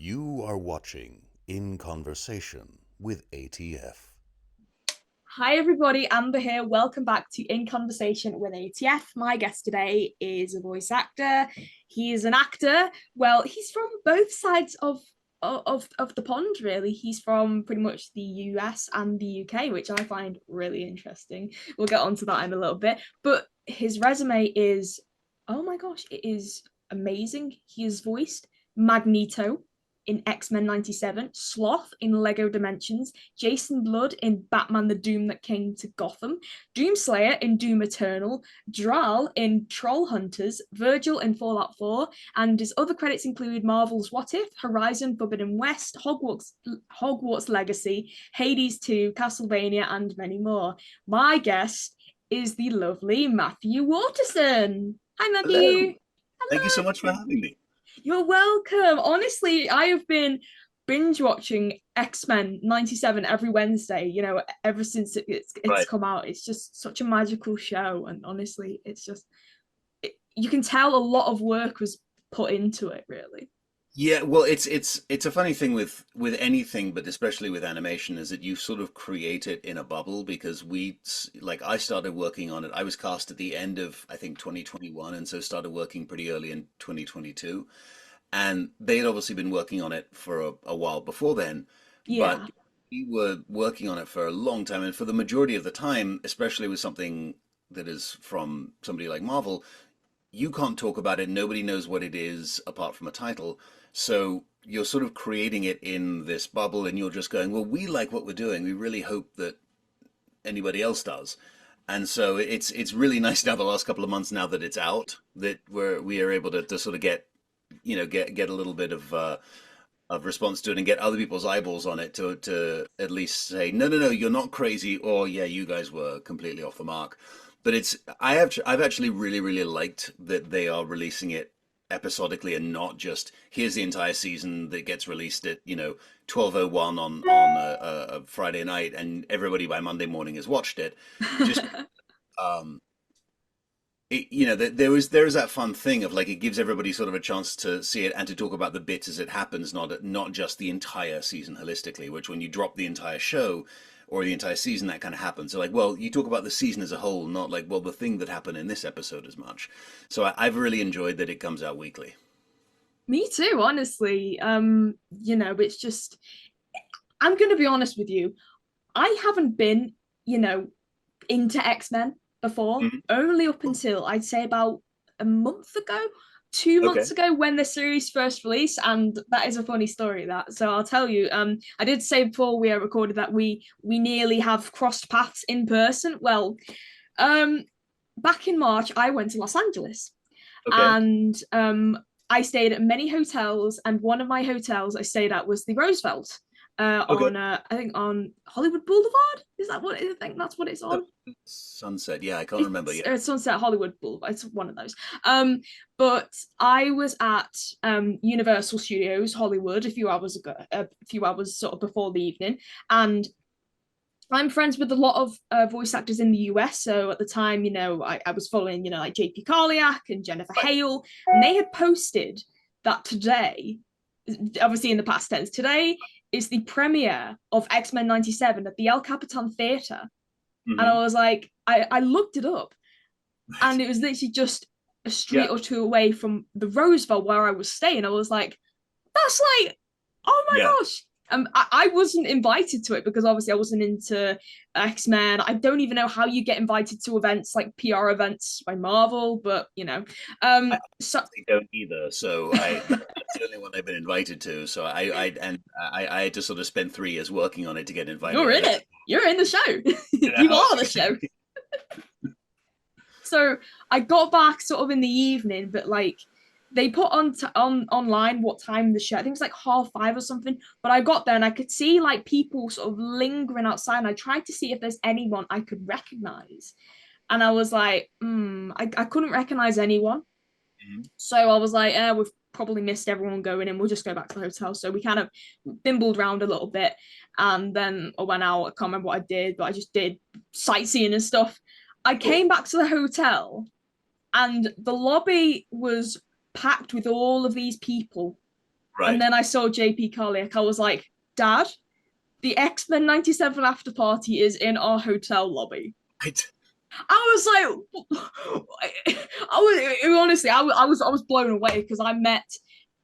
You are watching In Conversation with ATF. Hi everybody, Amber here. Welcome back to In Conversation with ATF. My guest today is a voice actor. He is an actor. Well, he's from both sides of the pond, really. He's from pretty much the US and the UK, which I find really interesting. We'll get onto that in a little bit. But his resume is, oh my gosh, it is amazing. He has voiced Magneto in X-Men 97, Sloth in Lego Dimensions, Jason Blood in Batman the Doom That Came to Gotham, Doomslayer in Doom Eternal, Draal in Trollhunters, Virgil in Fallout 4, and his other credits include Marvel's What If, Horizon Forbidden West, Hogwarts Legacy, Hades 2, Castlevania, and many more. My guest is the lovely Matthew Waterson. Hi, Hello. Matthew. Thank you so Hello. much for having me. You're welcome. Honestly, I have been binge watching X-Men 97 every Wednesday, ever since it's Right. come out. It's just such a magical show. And honestly, you can tell a lot of work was put into it, really. Yeah, well, it's a funny thing with anything, but especially with animation, is that you sort of create it in a bubble because like I started working on it. I was cast at the end of I think 2021, and so started working pretty early in 2022. And they had obviously been working on it for a while before then, but Yeah. we were working on it for a long time, and for the majority of the time, especially with something that is from somebody like Marvel, you can't talk about it. Nobody knows what it is apart from a title. So you're sort of creating it in this bubble, and you're just going, well, we like what we're doing. We really hope that anybody else does. And so it's really nice now the last couple of months now that it's out that we are able to sort of get get a little bit of response to it and get other people's eyeballs on it to at least say no, you're not crazy, or yeah, you guys were completely off the mark. But I've actually really liked that they are releasing it episodically and not just here's the entire season that gets released at 12:01 on a Friday night and everybody by Monday morning has watched it. Just um, there is that fun thing of like it gives everybody sort of a chance to see it and to talk about the bits as it happens, not just the entire season holistically. Which when you drop the entire show or the entire season, that kind of happens. So like, well, you talk about the season as a whole, not like, well, the thing that happened in this episode as much. So I've really enjoyed that it comes out weekly. Me too, honestly. It's just I'm gonna be honest with you. I haven't been, you know, into X-Men before, Mhm. only up until I'd say about a month ago, 2 months Okay. ago when the series first released, and that is a funny story that. So I'll tell you. I did say before we recorded that we nearly have crossed paths in person. Well, um, back in March, I went to Los Angeles, Okay. and I stayed at many hotels, and one of my hotels I stayed at was the Roosevelt. Okay. On I think on Hollywood Boulevard. Is that what I think that's what it's Oh, on? Sunset. Yeah, I can't remember. It's Yeah. Sunset Hollywood Boulevard. It's one of those. But I was at Universal Studios Hollywood a few hours ago, a few hours sort of before the evening, and I'm friends with a lot of voice actors in the US. So at the time, I was following, like JP Carliak and Jennifer Right. Hale, and they had posted that today, obviously in the past tense, today is the premiere of X-Men 97 at the El Capitan Theatre. And I Hmm. was like, I looked it up, Right. and it was literally just a street Yeah. or two away from the Roosevelt where I was staying. I was like, that's like, oh my Yeah. gosh. I wasn't invited to it because obviously I wasn't into X-Men. I don't even know how you get invited to events like PR events by Marvel, but I so honestly don't either. So that's the only one I've been invited to. So I had to sort of spend 3 years working on it to get invited. you're I in don't it. You're in the show. know You how are else the you show. can. So I got back sort of in the evening, but like they put on online what time the show. I think it's like 5:30 or something. But I got there and I could see like people sort of lingering outside. And I tried to see if there's anyone I could recognize, and I was like, I couldn't recognize anyone. Mhm. So I was like, we've probably missed everyone going in. We'll just go back to the hotel. So we kind of bimbled around a little bit, and then I went out. I can't remember what I did, but I just did sightseeing and stuff. I Cool. came back to the hotel, and the lobby was packed with all of these people Right. And then I saw JP Carlick. I was like, Dad, the X-Men 97 after party is in our hotel lobby. Right. I was like, I was blown away because I met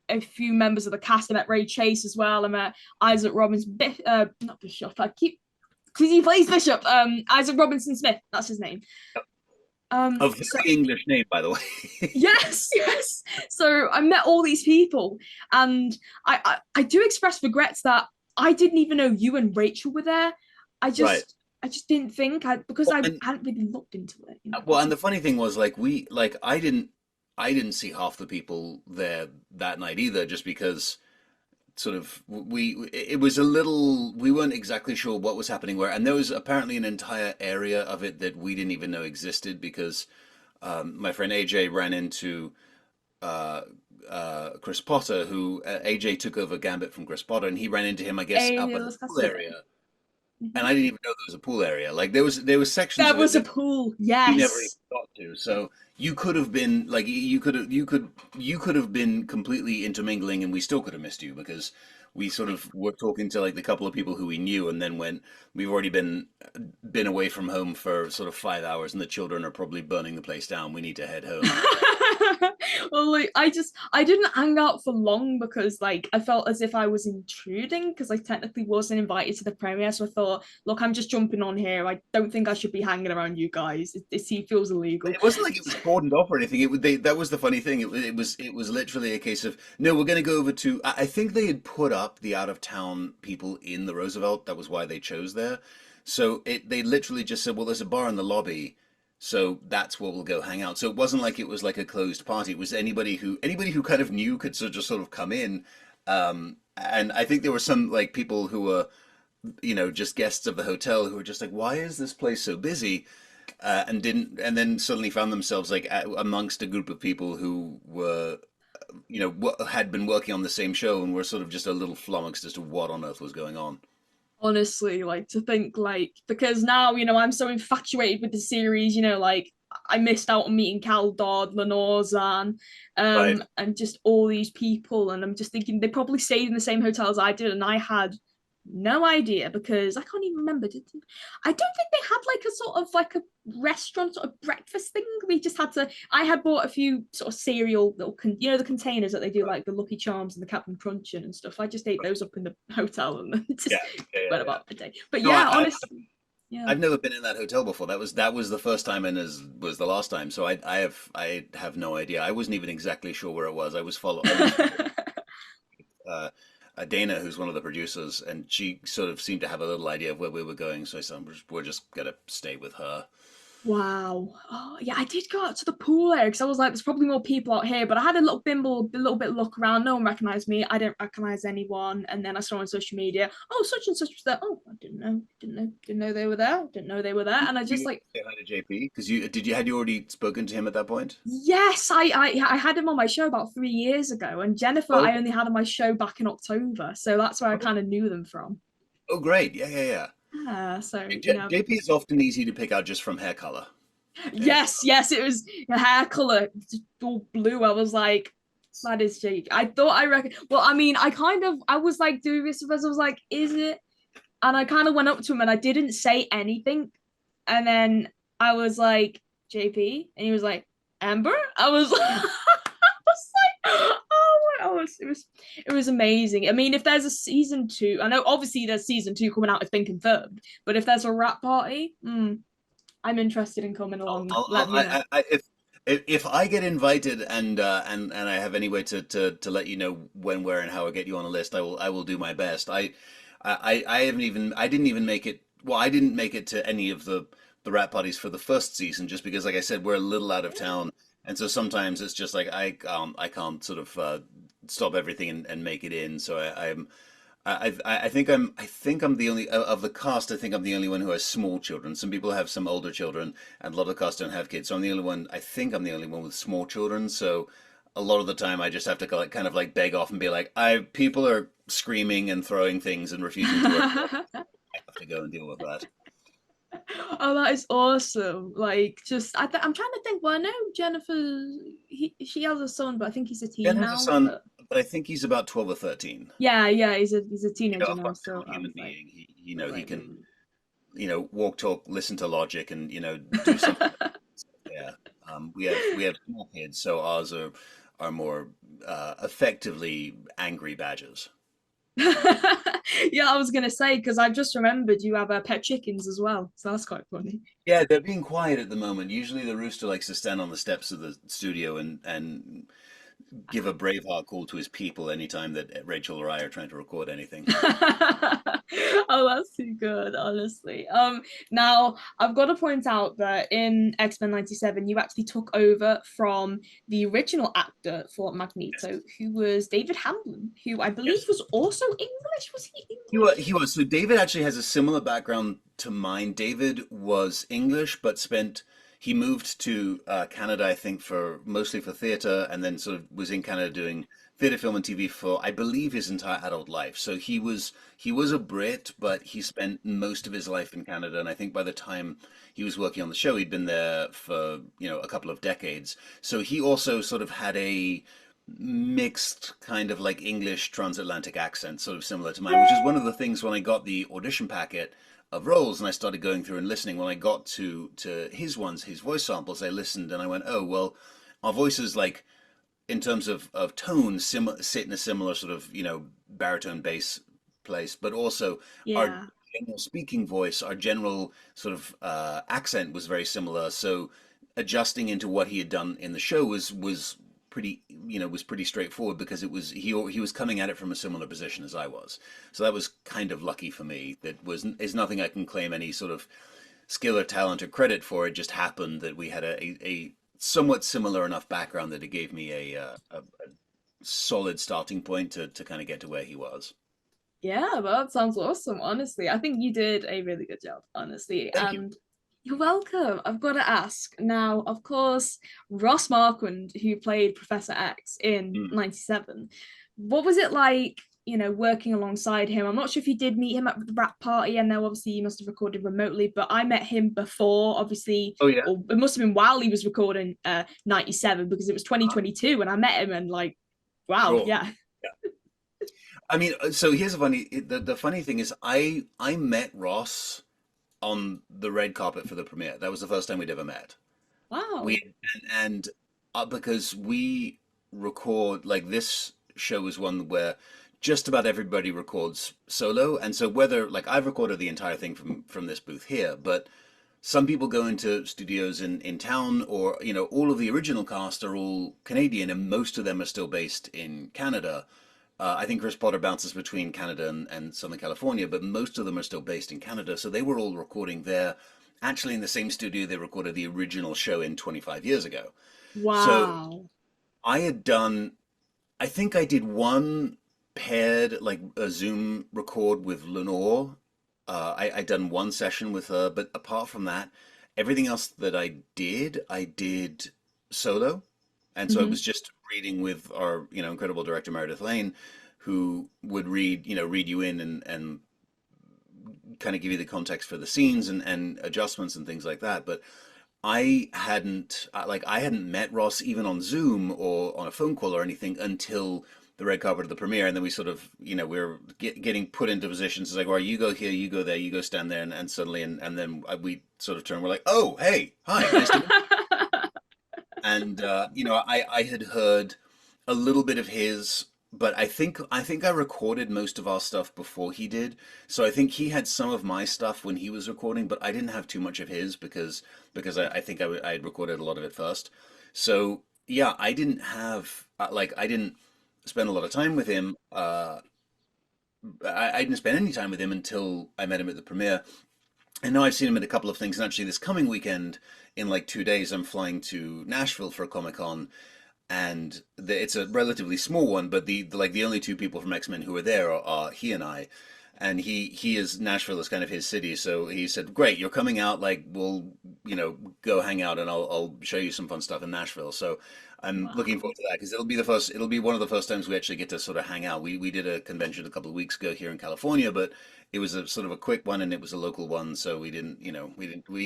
a few members of the cast. I met Ray Chase as well. I met Isaac Robinson, not Bishop. I keep because he plays Bishop. Isaac Robinson Smith. That's his name. A very English name, by the way. Yes. So I met all these people, and I do express regrets that I didn't even know you and Rachel were there. I just didn't think because I hadn't really looked into it. Well, and the funny thing was, like, I didn't see half the people there that night either, just because sort of it was a little, we weren't exactly sure what was happening where, and there was apparently an entire area of it that we didn't even know existed because my friend AJ ran into Chris Potter, who AJ took over Gambit from Chris Potter, and he ran into him, I guess, up in the pool area. And I didn't even know there was a pool area. Like there was sections. There was a pool. Yes. We never even got to. So you could have been like you could have been completely intermingling, and we still could have missed you because we sort of were talking to like the couple of people who we knew, and then when we've already been away from home for sort of 5 hours, and the children are probably burning the place down. We need to head home. Well, like I didn't hang out for long because like I felt as if I was intruding because I technically wasn't invited to the premiere. So I thought, look, I'm just jumping on here. I don't think I should be hanging around you guys. It feels illegal. It wasn't like it was cordoned off or anything. That was the funny thing. It was literally a case of, no, we're going to go over to. I think they had put up the out of town people in the Roosevelt. That was why they chose there. So they literally just said, well, there's a bar in the lobby. So that's where we'll go hang out. So it wasn't like it was like a closed party. It was anybody who kind of knew could sort of come in. And I think there were some like people who were, just guests of the hotel who were just like, why is this place so busy? And then suddenly found themselves like amongst a group of people who were, had been working on the same show and were sort of just a little flummoxed as to what on earth was going on. Honestly, like to think like because now I'm so infatuated with the series, like I missed out on meeting Cal Dodd, Lenore Zan, Right. and just all these people, and I'm just thinking they probably stayed in the same hotel as I did, and I had no idea because I can't even remember. I don't think they had like a sort of like a restaurant sort of breakfast thing. We just had to. I had bought a few sort of cereal little, the containers that they do like the Lucky Charms and the Captain Crunch and stuff. I just ate those up in the hotel and then just went about the day. But No, honestly. Yeah. I've never been in that hotel before. That was the first time and was the last time. So I have no idea. I wasn't even exactly sure where it was. I was following Dana, who's one of the producers, and she sort of seemed to have a little idea of where we were going. So I said, we're just gonna stay with her. Wow. Oh, yeah, I did go out to the pool area because I was like, there's probably more people out here, but I had a little bit look around. No one recognized me. I didn't recognize anyone. And then I saw on social media, oh, such and such was there. Oh, I didn't know they were there. Didn't know they were there. And I just like say hi to JP because had you already spoken to him at that point? Yes, I had him on my show about 3 years ago, and Jennifer I only had on my show back in October, so that's where I kind of knew them from. Oh, great. Yeah. So JP is often easy to pick out just from hair color. Yes, it was hair color, all blue. I was like, that is JP. I thought I reckon. Well, I mean, I was like doing this because I was like, is it? And I kind of went up to him and I didn't say anything, and then I was like, JP, and he was like, Amber. I was like, oh my gosh, it was amazing. I mean, if there's a season 2, I know obviously there's season 2 coming out, it's been confirmed, but if there's a rap party, I'm interested in coming along. Let me know. If I get invited and I have any way to let you know when, where, and how I get you on a list, I will do my best. I didn't even make it. Well, I didn't make it to any of the rap parties for the first season just because, like I said, we're a little out of town. And so sometimes it's just like I can't sort of stop everything and make it in. So I think I'm the only of the cast. I think I'm the only one who has small children. Some people have some older children, and a lot of the cast don't have kids. So I'm the only one. I think I'm the only one with small children. So a lot of the time I just have to kind of like beg off and be like, people are screaming and throwing things and refusing to work. I have to go and deal with that. Oh, that is awesome. Like, just I'm trying to think. Well, I know Jennifer. She has a son, but I think he's a teen Jen now. has a son, but I think he's about 12 or 13. Yeah, yeah, he's a You know, teenager a now, so functional I human was like, being. He right. can, walk, talk, listen to logic, and do something. Yeah. We have small kids, so ours are more effectively angry badgers. Yeah, I was gonna say because I just remembered you have pet chickens as well, so that's quite funny. Yeah, they're being quiet at the moment. Usually the rooster likes to stand on the steps of the studio and give a Braveheart call to his people anytime that Rachel or I are trying to record anything. Oh, that's too good, honestly. Now I've got to point out that in X-Men 97, you actually took over from the original actor for Yes. Magneto, who was David Hemblen, who I believe Yes. was also English. Was he He was, English? he was. So David actually has a similar background to mine. David was English, but he moved to Canada, I think, for mostly for theater, and then sort of was in Canada doing theater, film, and TV for, I believe, his entire adult life. So he was a Brit, but he spent most of his life in Canada, and I think by the time he was working on the show, he'd been there for, a couple of decades. So he also sort of had a mixed kind of like English transatlantic accent, sort of similar to mine, which is one of the things when I got the audition packet of roles and I started going through and listening. When I got to his voice samples, I listened and I went, oh well, our voices like in terms of tone sit in a similar sort of baritone bass place, but also our Yeah. general speaking voice, our general sort of accent was very similar. So adjusting into what he had done in the show was pretty straightforward because he was coming at it from a similar position as I was. So that was kind of lucky for me. That is nothing I can claim any sort of skill or talent or credit for. It just happened that we had a somewhat similar enough background that it gave me a solid starting point to kind of get to where he was. Yeah, that sounds awesome, honestly. I think you did a really good job, honestly. Thank you. And you're welcome. I've got to ask now, of course, Ross Marquand, who played Professor X in Mm. 97, what was it like, working alongside him? I'm not sure if you did meet him at the rap party. I know obviously you must have recorded remotely, but I met him before, obviously, Oh yeah. or it must have been while he was recording 97 because it was 2022 when I met him and like, wow, Sure. yeah. I mean, so here's the funny thing is I met Ross on the red carpet for the premiere. That was the first time we'd ever met. Wow. We and, and because we record like this show is one where just about everybody records solo, and so whether like I've recorded the entire thing from this booth here, but some people go into studios in town, or all of the original cast are all Canadian, and most of them are still based in Canada. I think Chris Potter bounces between Canada and Southern California, but most of them are still based in Canada. So they were all recording there, actually in the same studio they recorded the original show in 25 years ago. So Wow. I had done, I think I did one paired, like a Zoom record with Lenore. I'd done one session with her, but apart from that, everything else that I did solo. And so it was Mhm. just reading with our, incredible director Meredith Lane, who would read you in and kind of give you the context for the scenes and adjustments and things like that. But I hadn't met Ross even on Zoom or on a phone call or anything until the red carpet of the premiere, and then we sort of we were getting put into positions. It's like, well, you go here, you go there, you go stand there, and suddenly and then we sort of turn. We're like, oh, hey, hi, nice to meet you. And I had heard a little bit of his, but I think I recorded most of our stuff before he did. So I think he had some of my stuff when he was recording, but I didn't have too much of his because I think I had recorded a lot of it first. So yeah, I didn't have I didn't spend a lot of time with him. I didn't spend any time with him until I met him at the premiere. And now I've seen him at a couple of things. And actually, this coming weekend, in like 2 days, I'm flying to Nashville for a Comic Con, and it's a relatively small one. But the only two people from X Men who are there are he and I, and he is Nashville is kind of his city. So he said, "Great, you're coming out. Like we'll go hang out, and I'll show you some fun stuff in Nashville." So I'm looking Wow. forward to that because it'll be one of the first times we actually get to sort of hang out. We did a convention a couple of weeks ago here in California, but it was a sort of a quick one and it was a local one, so we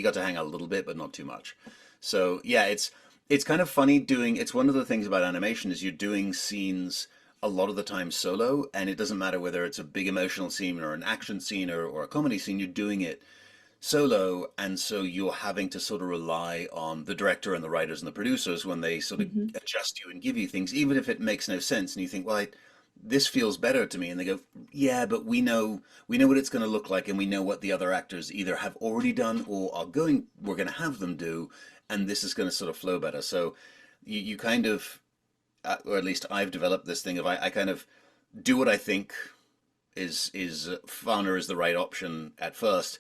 got to hang out a little bit, but not too much. So yeah, it's kind of funny doing. It's one of the things about animation is you're doing scenes a lot of the time solo, and it doesn't matter whether it's a big emotional scene or an action scene or a comedy scene, you're doing it solo, and so you're having to sort of rely on the director and the writers and the producers when they sort of Hmm. adjust you and give you things, even if it makes no sense, and you think, well, this feels better to me, and they go, yeah, but we know what it's going to look like, and we know what the other actors either have already done or we're going to have them do, and this is going to sort of flow better. So you kind of, or at least I've developed this thing of I kind of do what I think is fun or is the right option at first,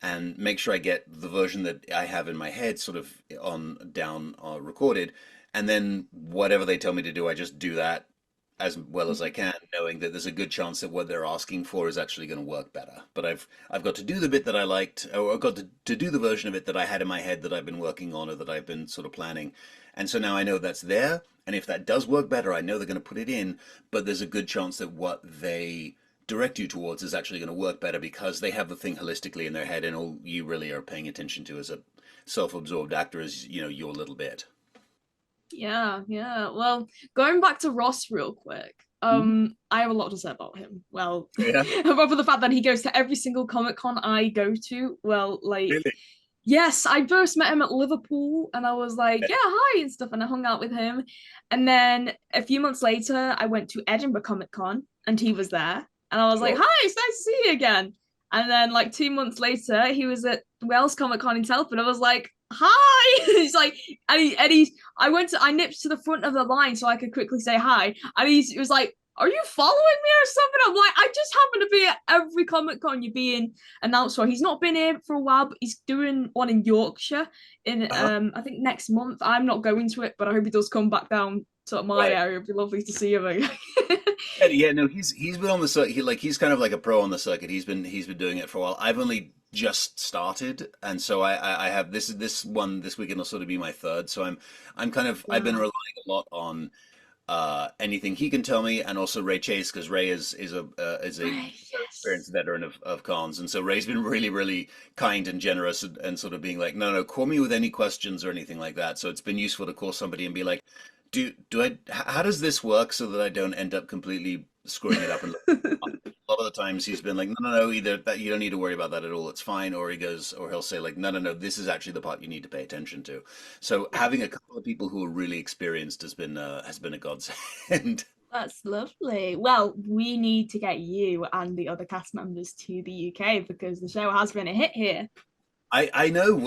and make sure I get the version that I have in my head sort of on down recorded, and then whatever they tell me to do, I just do that as well as I can, knowing that there's a good chance that what they're asking for is actually going to work better. But I've got to do the bit that I liked, or I've got to do the version of it that I had in my head that I've been working on or that I've been sort of planning. And so now I know that's there, and if that does work better, I know they're going to put it in, but there's a good chance that what they direct you towards is actually going to work better because they have the thing holistically in their head, and all you really are paying attention to as a self-absorbed actor is, your little bit. Yeah, yeah. Well, going back to Ross real quick, Mhm. I have a lot to say about him. Well, Yeah, apart from the fact that he goes to every single Comic Con I go to. Well, like, really. yes, I first met him at Liverpool and I was like, yeah, hi and stuff, and I hung out with him. And then a few months later, I went to Edinburgh Comic Con and he was there. And I was like, Sure. hi, it's nice to see you again. And then like 2 months later, he was at Wales Comic Con in Telford. I was like, hi. He's like, I nipped to the front of the line so I could quickly say hi. And he was like, are you following me or something? I'm like, I just happen to be at every Comic Con you're being announced for. He's not been here for a while, but he's doing one in Yorkshire in Uh-huh. I think next month. I'm not going to it, but I hope he does come back down to my Right. area. It'd be lovely to see him again. Yeah, yeah, no, he's been on the circuit. He's kind of like a pro on the circuit. He's been doing it for a while. I've only just started, and so I have this weekend will sort of be my third. So I've been Wow. relying a lot on anything he can tell me, and also Ray Chase, because Ray is a Right, very yes. experienced veteran of cons, and so Ray's been really really kind and generous, and sort of being like, no, call me with any questions or anything like that. So it's been useful to call somebody and be like, how does this work so that I don't end up completely screwing it up? And a lot of the times he's been like, no, either that you don't need to worry about that at all. It's fine. Or he'll say like, no, this is actually the part you need to pay attention to. So Yeah. having a couple of people who are really experienced has been a godsend. That's lovely. Well, we need to get you and the other cast members to the UK because the show has been a hit here. I know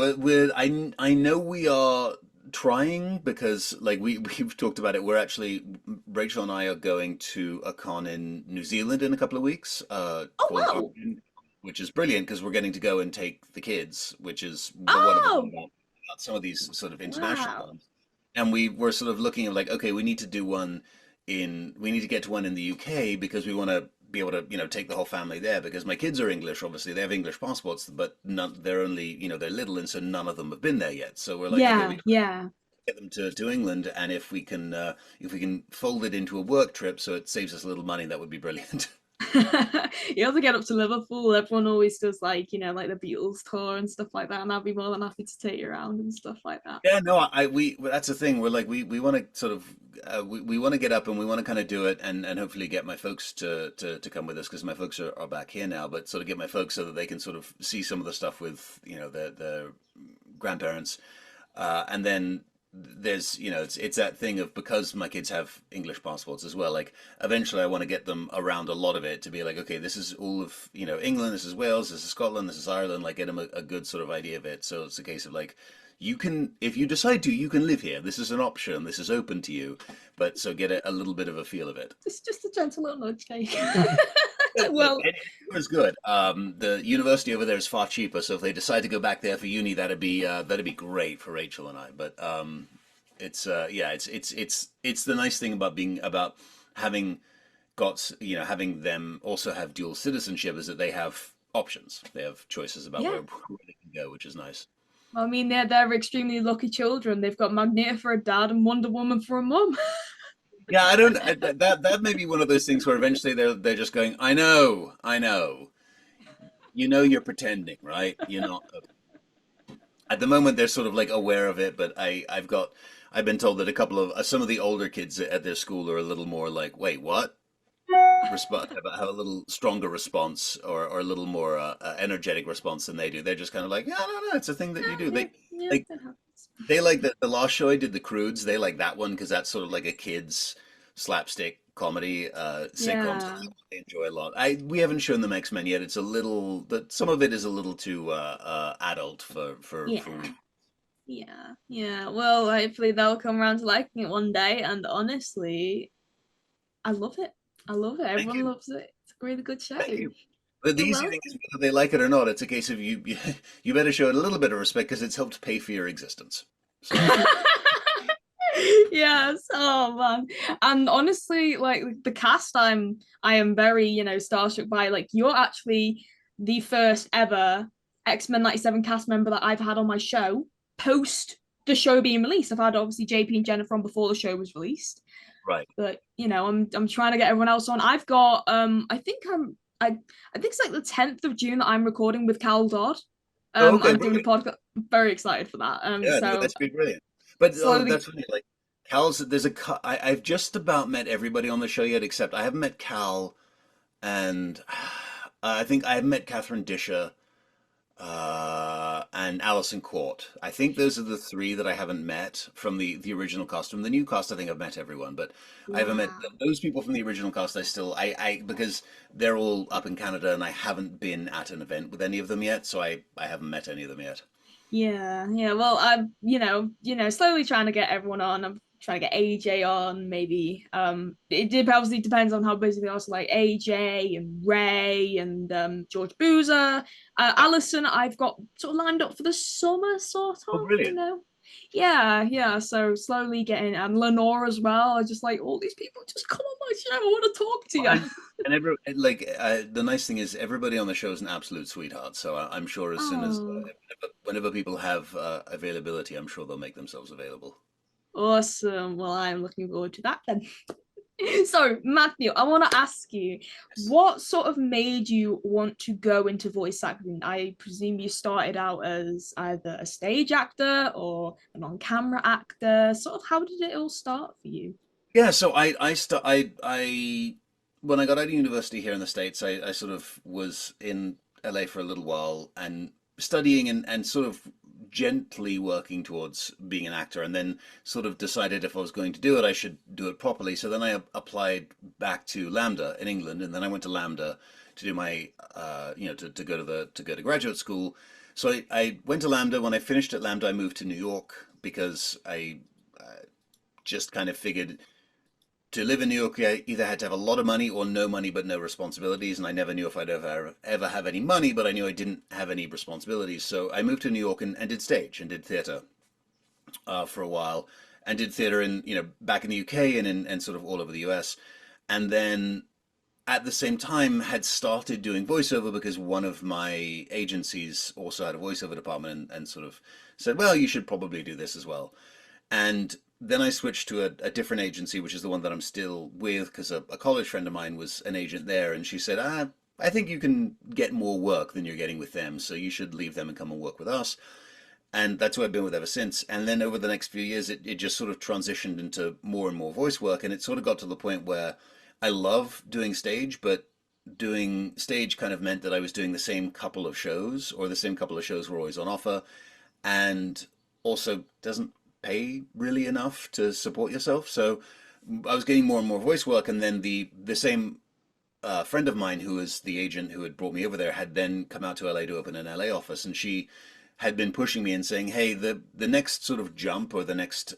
I know we are trying because like we've talked about it. We're actually Rachel and I are going to a con in New Zealand in a couple of weeks, Oh called wow. Etrigan, which is brilliant because we're getting to go and take the kids, which is the wonderful thing Oh about some of these sort of international wow. cons. And we were sort of looking at like, okay, we need to get to one in the UK because we want to be able to, take the whole family there because my kids are English, obviously. They have English passports, but they're only, they're little, and so none of them have been there yet. So we're like, okay, Yeah, we yeah. get them to England, and if we can fold it into a work trip so it saves us a little money, that would be brilliant. You have to get up to Liverpool. Everyone always does like, like the Beatles tour and stuff like that, and I'd be more than happy to take you around and stuff like that. Yeah, no, that's the thing. We're like we want to sort of we want to get up and we want to kind of do it and hopefully get my folks to come with us because my folks are back here now, but sort of get my folks so that they can sort of see some of the stuff with their grandparents, and then there's it's that thing of because my kids have English passports as well. Like eventually, I want to get them around a lot of it to be like, okay, this is all of England, this is Wales, this is Scotland, this is Ireland. Like get them a good sort of idea of it. So it's a case of like you can, if you decide to, you can live here. This is an option. This is open to you. But so get a little bit of a feel of it. It's just a gentle little nudge, Jake. Look, Well, it was good. The university over there is far cheaper, so if they decide to go back there for uni, that'd be great for Rachel and I. But it's yeah, it's the nice thing about having having them also have dual citizenship is that they have options. They have choices about yeah. where they can go, which is nice. I mean, they're extremely lucky children. They've got Magneto for a dad and Wonder Woman for a mum. Yeah, I don't. That may be one of those things where eventually they're just going. I know. You're pretending, right? You're not. At the moment, they're sort of like aware of it, but I've been told that a couple of some of the older kids at their school are a little more like, wait, what? Have a little stronger response or a little more energetic response than they do. They're just kind of like, yeah, no, it's a thing that you do. Yeah, yeah, They that happens. they like the last show I did, The Croods. They like that one because that's sort of like a kids slapstick comedy sitcom. So Yeah, they enjoy a lot. We haven't shown them X-Men yet. It's a little that some of it is a little too adult for yeah, we. yeah. Well, hopefully they'll come around to liking it one day. And honestly, I love it. I love it. Thank Everyone you, loves it. It's a really good show. thank you. But the You're easy thing is welcome. whether they like it or not. It's a case of you better show it a little bit of respect because it's helped pay for your existence. So Yes. Oh man. And honestly, like the cast, I am very, starstruck by. Like you're actually the first ever X-Men 97 cast member that I've had on my show post the show being released. I've had obviously JP and Jennifer on before the show was released. right. But I'm trying to get everyone else on. I've got I think it's like the 10th of June that I'm recording with Cal Dodd. Oh, okay, I'm doing a brilliant. podcast. I'm very excited for that. Yeah, no, So that's been brilliant. But oh, slowly. that's funny. Like Cal's, I've just about met everybody on the show yet, except I haven't met Cal, and I think I have met Catherine Disher, and Alison Court. I think those are the three that I haven't met from the original cast. From the new cast, I think I've met everyone, but I haven't met Wow. those people from the original cast. I because they're all up in Canada, and I haven't been at an event with any of them yet, so I haven't met any of them yet. Yeah, yeah. Well, I'm, slowly trying to get everyone on. I'm trying to get AJ on, maybe. Obviously depends on how busy they are. So like AJ and Ray and George Boozer, Yeah. Alison. I've got sort of lined up for the summer, sort Oh, brilliant. of. Yeah, yeah. So slowly getting and Lenore as well. I just like all these people. Just come on my show. I want to talk to Well, you. and the nice thing is everybody on the show is an absolute sweetheart. So I'm sure as soon as Oh, whenever people have availability, I'm sure they'll make themselves available. awesome. Well, I'm looking forward to that then. So, Matthew, I want to ask you, Yes. what sort of made you want to go into voice acting? I presume you started out as either a stage actor or an on-camera actor. Sort of, how did it all start for you? Yeah, so I when I got out of university here in the States, I sort of was in LA for a little while and studying and sort of gently working towards being an actor, and then sort of decided if I was going to do it, I should do it properly. So then I applied back to Lambda in England, and then I went to Lambda to do my to go to graduate school. So I went to Lambda. When I finished at Lambda, I moved to New York because I just kind of figured to live in New York, I either had to have a lot of money or no money but no responsibilities, and I never knew if I'd ever have any money, but I knew I didn't have any responsibilities. So I moved to New York and did stage and did theater for a while, and did theater in back in the UK and sort of all over the US, and then at the same time had started doing voiceover because one of my agencies also had a voiceover department and sort of said, well, you should probably do this as well. And then I switched to a different agency, which is the one that I'm still with, because a college friend of mine was an agent there, and she said, I think you can get more work than you're getting with them, so you should leave them and come and work with us. And that's who I've been with ever since. And then over the next few years, it just sort of transitioned into more and more voice work, and it sort of got to the point where I love doing stage, but doing stage kind of meant that I was doing the same couple of shows, or the same couple of shows were always on offer, and also doesn't pay really enough to support yourself. So I was getting more and more voice work, and then the same friend of mine who was the agent who had brought me over there had then come out to LA to open an LA office, and she had been pushing me and saying, "Hey, the next sort of jump or the next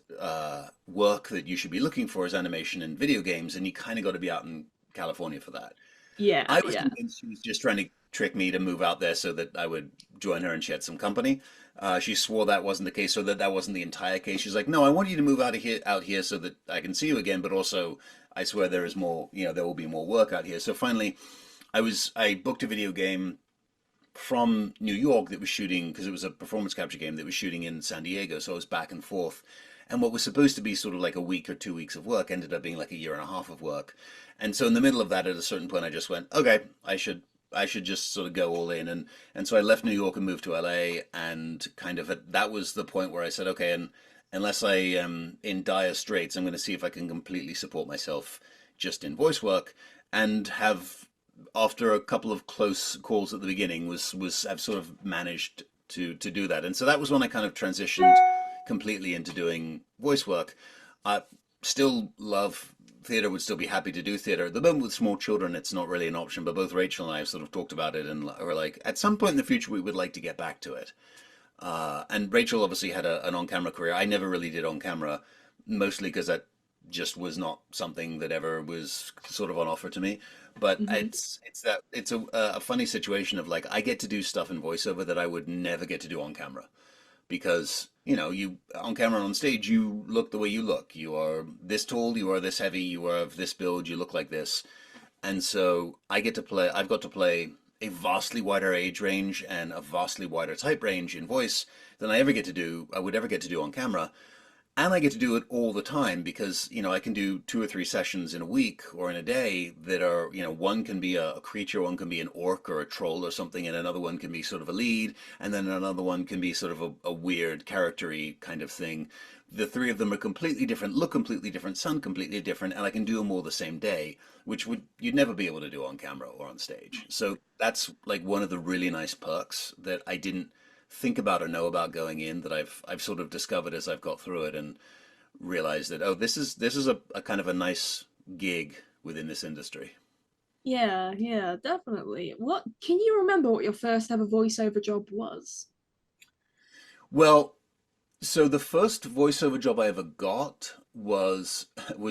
work that you should be looking for is animation and video games, and you kind of got to be out in California for that." Yeah, I was yeah, convinced she was just trying to trick me to move out there so that I would join her and she had some company. She swore that wasn't the case, so that wasn't the entire case. She's like, "No, I want you to move out here so that I can see you again, but also I swear there is more, there will be more work out here." So finally, I booked a video game from New York that was shooting because it was a performance capture game that was shooting in San Diego. So I was back and forth. And what was supposed to be sort of like a week or 2 weeks of work ended up being like a year and a half of work. And so in the middle of that, at a certain point, I just went, okay, I should I should just sort of go all in. And so I left New York and moved to LA, and kind of that was the point where I said, okay, and unless I am in dire straits, I'm going to see if I can completely support myself just in voice work, and have, after a couple of close calls at the beginning, was I've sort of managed to do that. And so that was when I kind of transitioned completely into doing voice work. I still love theater, would still be happy to do theater. At the moment with small children, it's not really an option, but both Rachel and I have sort of talked about it, and are like, at some point in the future, we would like to get back to it. And Rachel obviously had an on-camera career. I never really did on-camera, mostly because that just was not something that ever was sort of on offer to me. But Hmm. it's a funny situation of like, I get to do stuff in voiceover that I would never get to do on camera, because you on camera and on stage, you look the way you look. You are this tall, you are this heavy, you are of this build, you look like this. And so I've got to play a vastly wider age range and a vastly wider type range in voice than I would ever get to do on camera. And I get to do it all the time because, I can do 2 or 3 sessions in a week or in a day that are, one can be a creature, one can be an orc or a troll or something, and another one can be sort of a lead, and then another one can be sort of a weird charactery kind of thing. The three of them are completely different, look completely different, sound completely different, and I can do them all the same day, which you'd never be able to do on camera or on stage. So that's like one of the really nice perks that I didn't think about or know about going in, that I've sort of discovered as I've got through it, and realized that, oh, this is a kind of a nice gig within this industry. Yeah, yeah, definitely. What can you remember what your first ever voiceover job was? Well, so the first voiceover job I ever got was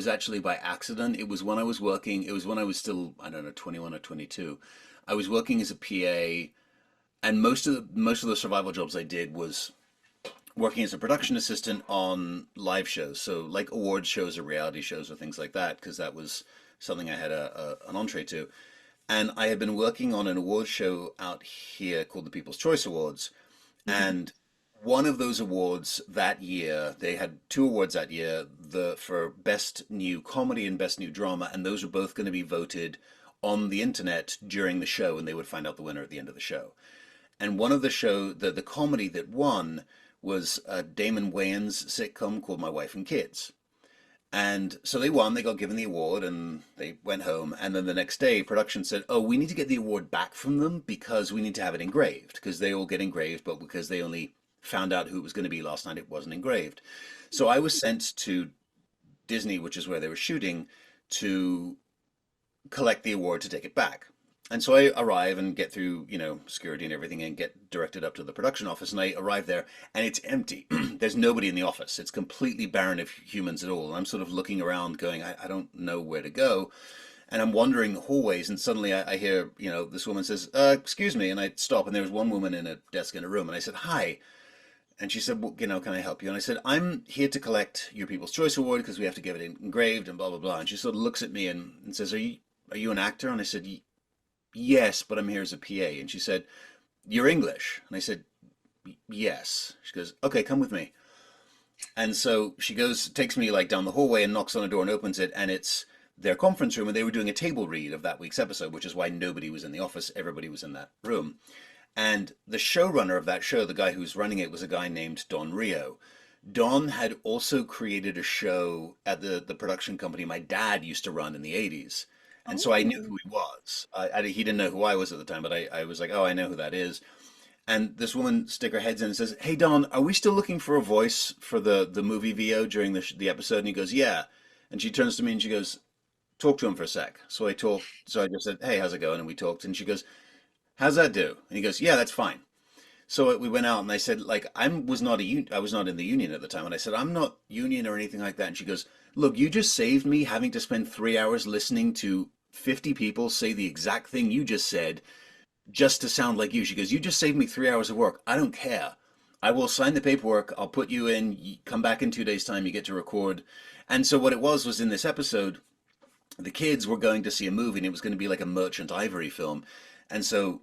actually by accident. It was when I was working. It was when I was still, I don't know, 21 or 22. I was working as a PA, and most of the survival jobs I did was working as a production assistant on live shows, so like award shows or reality shows or things like that, because that was something I had an entree to. And I had been working on an award show out here called the People's Choice Awards, Hmm. and one of those awards that year, they had two awards that year, the for best new comedy and best new drama, and those were both going to be voted on the internet during the show, and they would find out the winner at the end of the show. And one of the comedy that won was Damon Wayans' sitcom called My Wife and Kids. And so they won, they got given the award, and they went home. And then the next day, production said, oh, we need to get the award back from them because we need to have it engraved, because they all get engraved, but because they only found out who it was going to be last night, it wasn't engraved. So I was sent to Disney, which is where they were shooting, to collect the award to take it back. And so I arrive and get through, security and everything, and get directed up to the production office. And I arrive there and it's empty. There's nobody in the office. It's completely barren of humans at all. And I'm sort of looking around going, I don't know where to go. And I'm wandering the hallways, and suddenly I hear, this woman says, excuse me. And I stop, and there was one woman in a desk in a room. And I said, hi. And she said, well, can I help you? And I said, I'm here to collect your People's Choice Award because we have to get it engraved and blah, blah, blah. And she sort of looks at me and says, are you an actor? And I said, yes, but I'm here as a PA. And she said, you're English. And I said, yes. She goes, okay, come with me. And so she goes, takes me like down the hallway and knocks on a door and opens it. And it's their conference room. And they were doing a table read of that week's episode, which is why nobody was in the office. Everybody was in that room. And the showrunner of that show, the guy who's running it, was a guy named Don Rio. Don had also created a show at the production company my dad used to run in the 80s. And so I knew Oh. who he was. He didn't know who I was at the time, but I was like, oh, I know who that is. And this woman stick her heads in and says, hey, Don, are we still looking for a voice for the movie VO during the episode? And he goes, yeah. And she turns to me and she goes, talk to him for a sec. So I talked. So I just said, hey, how's it going? And we talked. And she goes, how's that do? And he goes, yeah, that's fine. So we went out, and I said, like, I was not in the union at the time, and I said, I'm not union or anything like that. And she goes, look, you just saved me having to spend 3 hours listening to 50 people say the exact thing you just said, just to sound like you. She goes, you just saved me 3 hours of work. I don't care. I will sign the paperwork. I'll put you in. Come back in 2 days' time. You get to record. And so what it was in this episode, the kids were going to see a movie, and it was going to be like a Merchant Ivory film. And so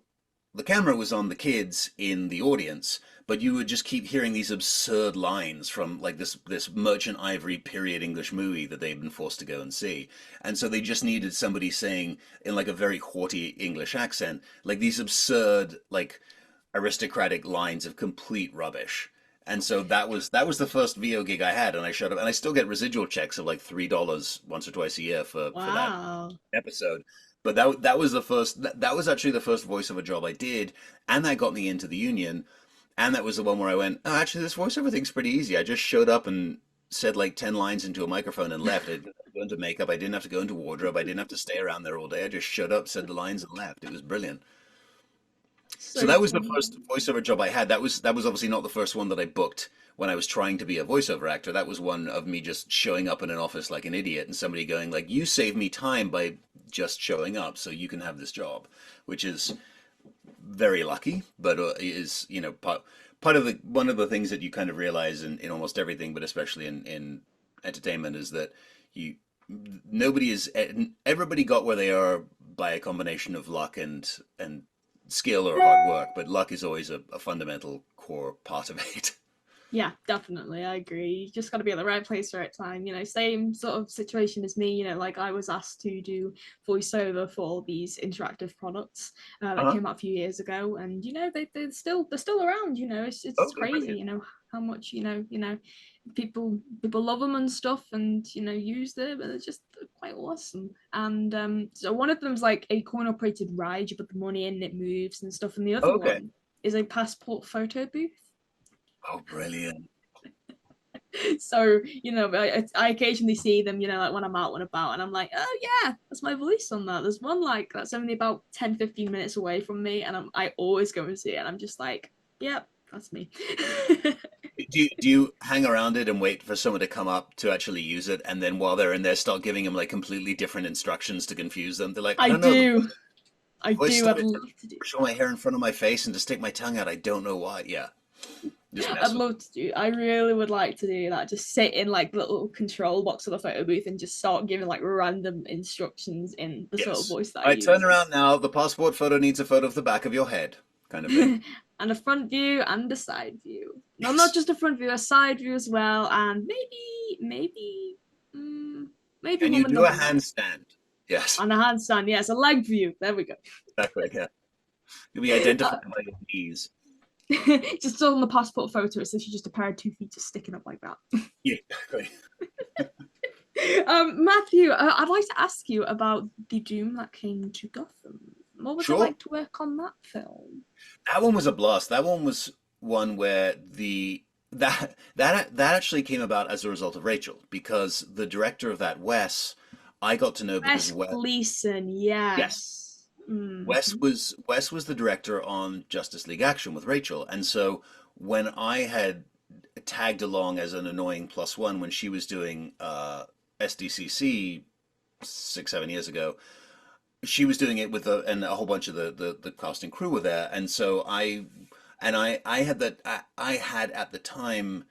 the camera was on the kids in the audience, but you would just keep hearing these absurd lines from like this Merchant Ivory period English movie that they'd been forced to go and see. And so they just needed somebody saying in like a very haughty English accent, like these absurd, like aristocratic lines of complete rubbish. And so that was the first VO gig I had, and I showed up, and I still get residual checks of like $3 once or twice a year for that Wow. episode. But that was the first that was actually the first voiceover job I did, and that got me into the union. And that was the one where I went, oh, actually, this voiceover thing's pretty easy. I just showed up and said like 10 lines into a microphone and left. I didn't have to go into makeup. I didn't have to go into wardrobe. I didn't have to stay around there all day. I just showed up, said the lines, and left. It was brilliant. So So that was the funny. first voiceover job I had. That was obviously not the first one that I booked when I was trying to be a voiceover actor. That was one of me just showing up in an office like an idiot and somebody going like, "You saved me time by just showing up, so you can have this job," which is very lucky, but is part of the one of the things that you kind of realize in almost everything, but especially in entertainment, is that you nobody is everybody got where they are by a combination of luck and skill or hard work, but luck is always a fundamental core part of it. Yeah, definitely. I agree. You just got to be at the right place, right time. Same sort of situation as me. Like I was asked to do voiceover for these interactive products that Uh-huh. came out a few years ago, and they're still around. It's Okay, crazy. brilliant. How much people love them and stuff, and use them, and it's just quite awesome. And so one of them's like a coin operated ride. You put the money in, it moves and stuff, and the other Okay. one is a passport photo booth. Oh, brilliant. So I occasionally see them, like when I'm out and about, and I'm like, oh yeah, that's my voice on that. There's one like that's only about 10-15 minutes away from me, and I always go and see it, and I'm just like, yep, that's me. Do you hang around it and wait for someone to come up to actually use it, and then while they're in there, start giving them like completely different instructions to confuse them? They're like, I I don't know, the do. I voice do. I'd started to love to do. push all my hair in front of my face and to stick my tongue out. I don't know why. Yeah, just I'd mess with love to do. I really would like to do that. Just sit in like the little control box of the photo booth and just start giving like random instructions in the sort of Yes. voice that I I turn use. around now. The passport photo needs a photo of the back of your head, kind of thing. And a front view and a side view. No, not Yes. just a front view, a side view as well, and mm, maybe And one you with do a nothing on it. handstand. Yes, And a handstand, yes, a leg view. There we go. exactly. Yeah. You'll be Uh, identified by your knees. just on the passport photo, it's literally just a pair of 2 feet just sticking up like that. Yeah, exactly. Matthew, I'd like to ask you about the Doom that came to Gotham. What was it Sure. like to work on that film? That one was a blast. That one was one where that actually came about as a result of Rachel, because the director of that, Wes, I got to know because Wes Wes. Gleason, Yes. yes. Wes was the director on Justice League Action with Rachel, and so when I had tagged along as an annoying plus one when she was doing SDCC 6 7 years ago, she was doing it with and a whole bunch of the cast and crew were there, and so I had at the time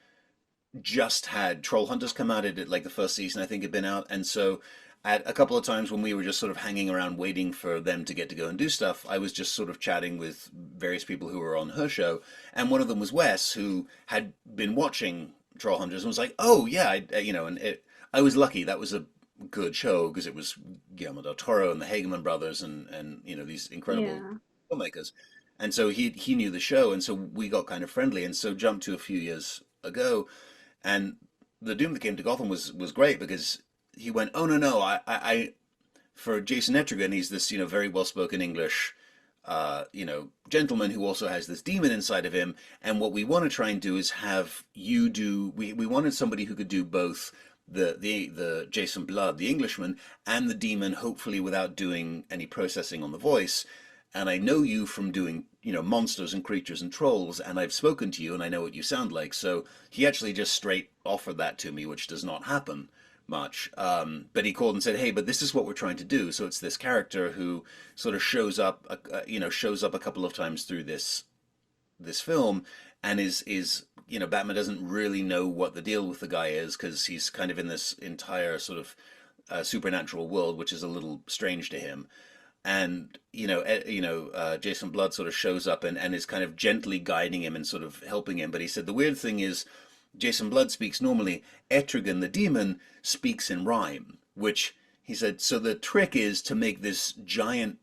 just had Trollhunters come out. It like the first season I think had been out, and so at a couple of times when we were just sort of hanging around waiting for them to get to go and do stuff, I was just sort of chatting with various people who were on her show, and one of them was Wes, who had been watching Trollhunters and was like, "Oh yeah, I was lucky. That was a good show because it was Guillermo del Toro and the Hageman brothers and these incredible Yeah. filmmakers." And so he knew the show, and so we got kind of friendly, and so jumped to a few years ago, and the Doom that came to Gotham was great because he went, "Oh no, I for Jason Etrigan, he's this very well spoken English gentleman who also has this demon inside of him, and what we want to try and do is have you do we wanted somebody who could do both the Jason Blood, the Englishman, and the demon, hopefully without doing any processing on the voice. And I know you from doing, monsters and creatures and trolls, and I've spoken to you and I know what you sound like." So he actually just straight offered that to me, which does not happen much. But he called and said, "Hey, but this is what we're trying to do." So it's this character who sort of shows up a couple of times through this film, and is Batman doesn't really know what the deal with the guy is because he's kind of in this entire sort of supernatural world, which is a little strange to him. and Jason Blood sort of shows up and is kind of gently guiding him and sort of helping him. But he said the weird thing is Jason Blood speaks normally. Etrigan, the demon, speaks in rhyme, which he said, so the trick is to make this giant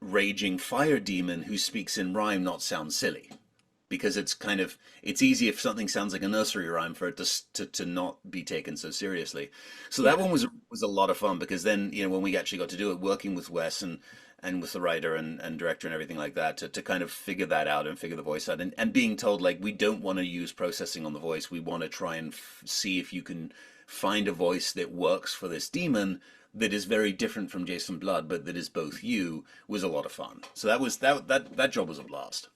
raging fire demon who speaks in rhyme not sound silly. Because it's easy if something sounds like a nursery rhyme for it to not be taken so seriously. So that one was a lot of fun, because then, when we actually got to do it, working with Wes and with the writer and director and everything like that, to kind of figure that out and figure the voice out, and being told, like, we don't want to use processing on the voice, we want to try and see if you can find a voice that works for this demon that is very different from Jason Blood, but that is both you, was a lot of fun. So that job was a blast.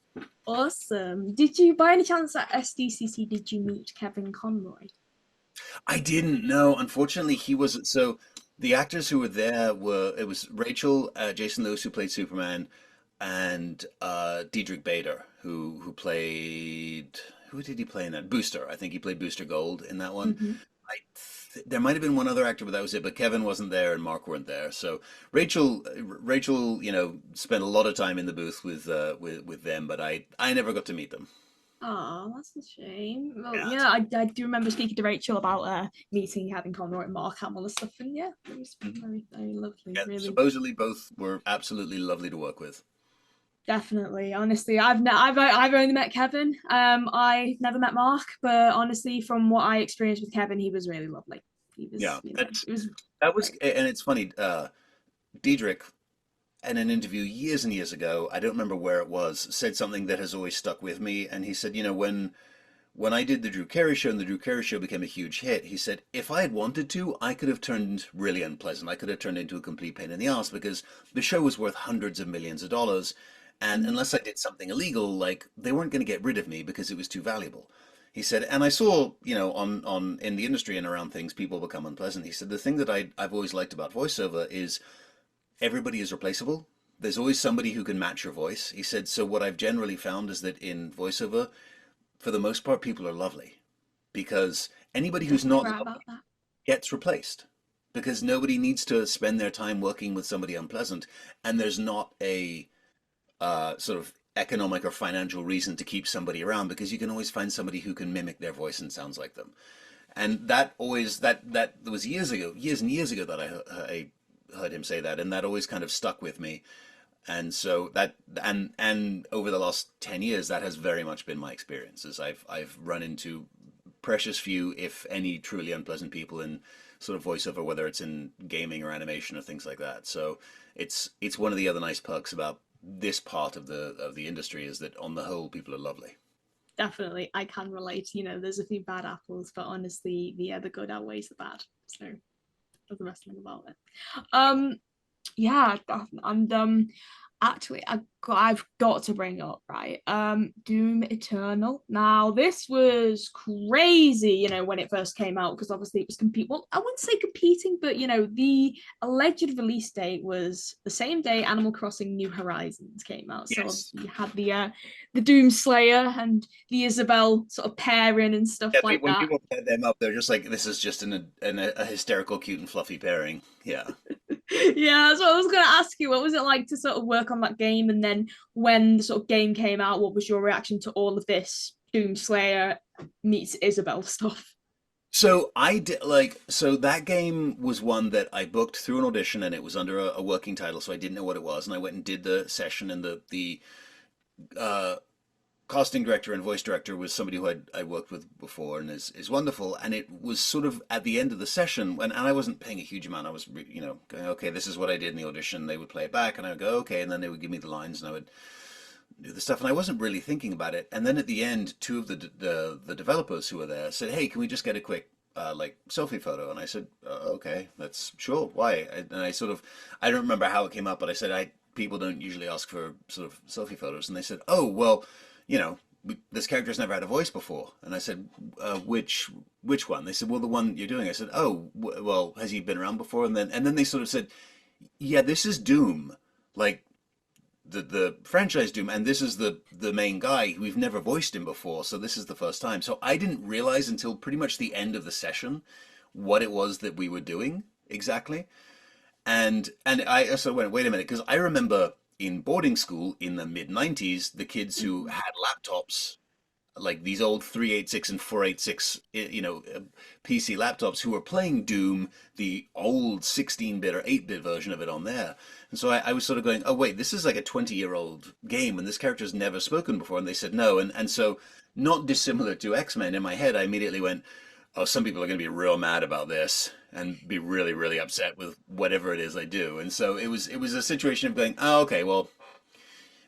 Awesome. Did you, by any chance, at SDCC, did you meet Kevin Conroy? I didn't know. Unfortunately, he wasn't. So the actors who were there it was Rachel, Jason Lewis, who played Superman, and Diedrich Bader, who played, who did he play in that? Booster. I think he played Booster Gold in that one. Mm-hmm. There might have been one other actor, but that was it. But Kevin wasn't there and Mark weren't there. So Rachel, spent a lot of time in the booth with them, but I never got to meet them. Oh, that's a shame. Well, Yeah. yeah, I do remember speaking to Rachel about meeting Kevin Conroy and Mark Hamill and stuff, and yeah, it was very, very lovely. Yeah, really, supposedly both were absolutely lovely to work with. definitely. Honestly, I've only met Kevin. I never met Mark, but honestly, from what I experienced with Kevin, he was really lovely. He was, Yeah, it was that was, great. and it's funny. Diedrich, in an interview years and years ago, I don't remember where it was, said something that has always stuck with me. And he said, when I did the Drew Carey show and the Drew Carey show became a huge hit, he said, if I had wanted to, I could have turned really unpleasant. I could have turned into a complete pain in the ass, because the show was worth hundreds of millions of dollars. And unless I did something illegal, like, they weren't going to get rid of me because it was too valuable. He said, and I saw, on in the industry and around things, people become unpleasant. He said, the thing that I've always liked about voiceover is everybody is replaceable. There's always somebody who can match your voice. He said, so what I've generally found is that in voiceover, for the most part, people are lovely, because anybody who's Definitely not right lovely about that. gets replaced, because nobody needs to spend their time working with somebody unpleasant, and there's not a sort of economic or financial reason to keep somebody around, because you can always find somebody who can mimic their voice and sounds like them. And that always that was years and years ago that I heard him say that, and that always kind of stuck with me. And so that and over the last 10 years, that has very much been my experiences. I've run into precious few, if any, truly unpleasant people in sort of voiceover, whether it's in gaming or animation or things like that. So it's one of the other nice perks about this part of the industry, is that on the whole, people are lovely. Definitely, I can relate. There's a few bad apples, but honestly, the good outweighs the bad. So that's the best thing about it. Yeah, and actually, I've got to bring up, right, Doom Eternal. Now, this was crazy, when it first came out, because obviously it was well, I wouldn't say competing, but the alleged release date was the same day Animal Crossing New Horizons came out. So Yes. you had the Doom Slayer and the Isabel sort of pairing and stuff Yeah, like when that. people set them up, they're just like, this is just a hysterical, cute, and fluffy pairing. Yeah. Yeah, so I was going to ask you, what was it like to sort of work on that game? And then when the sort of game came out, what was your reaction to all of this Doomslayer meets Isabel stuff? So I did, so that game was one that I booked through an audition, and it was under a working title, so I didn't know what it was, and I went and did the session, and the uh, casting director and voice director was somebody who I worked with before, and is wonderful. And it was sort of at the end of the session, and I wasn't paying a huge amount. I was, going, okay, this is what I did in the audition. They would play it back, and I would go, okay, and then they would give me the lines, and I would do the stuff, and I wasn't really thinking about it. And then at the end, two of the developers who were there said, "Hey, can we just get a quick selfie photo?" And I said, "Okay, that's sure. Why?" And I don't remember how it came up, but I said, "I people don't usually ask for sort of selfie photos," and they said, "Oh, well, this character's never had a voice before." And I said, which one?" They said, "Well, the one you're doing." I said, "Oh, well, has he been around before?" And then they sort of said, "Yeah, this is Doom, like the franchise Doom, and this is the main guy. We've never voiced him before, so this is the first time." So I didn't realize until pretty much the end of the session what it was that we were doing exactly. And I sort of went, wait a minute, because I remember in boarding school in the mid 90s, the kids who Mhm. had laptops like these old 386 and 486 PC laptops who were playing Doom, the old 16-bit or 8-bit version of it on there. And so I was sort of going, oh wait, this is like a 20-year-old game and this character's never spoken before. And they said no. And so not dissimilar to X-Men, in my head I immediately went, oh, some people are going to be real mad about this and be really, really upset with whatever it is I do. And so it was a situation of going, oh, okay, well,